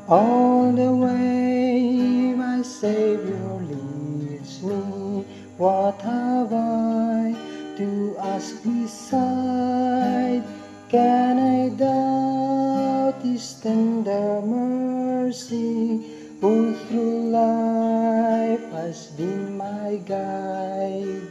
All the way my Savior leads me. What have I to ask beside? Can I doubt His tender mercy, who through life has been my guide?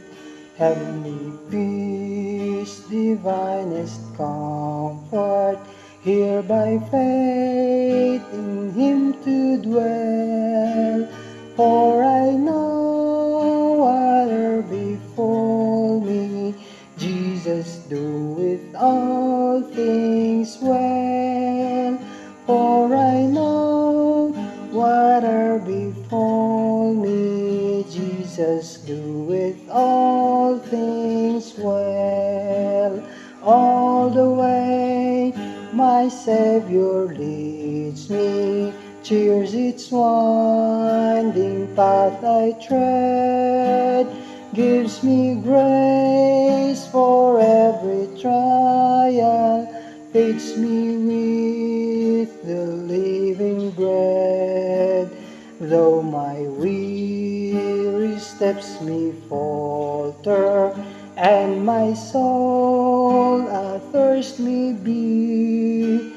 Heavenly peace, divinest comfort, here by faith in Him to dwell. For I know whate'er befall me, Jesus doeth all things well. For I know whate'er befall me, Jesus doeth all things well. All the way my Savior leads me, cheers its winding path I tread, gives me grace for every trial, feeds me with the living bread. Though my weary steps may falter, and my soul athirst may be,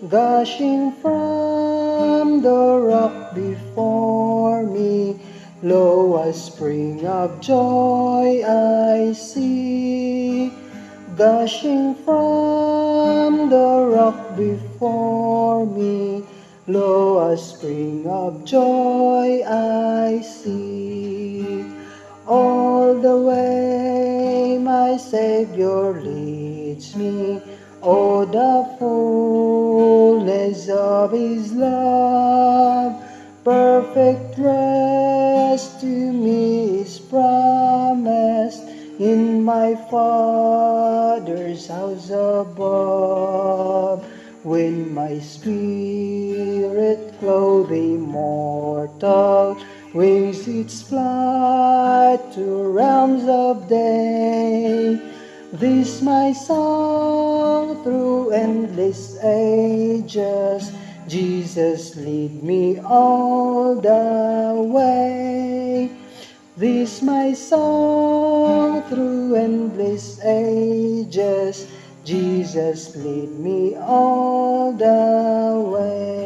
gushing from the rock before me, lo, a spring of joy I see. Gushing from the rock before me, lo, a spring of joy I see. All the way my Savior leads me, oh, the fullness of His love, perfect rest to me is promised in my Father's house above. When my spirit clothed immortal wings its flight to realms of day, this my song through endless ages, Jesus lead me all the way. This my song through endless ages, Jesus lead me all the way.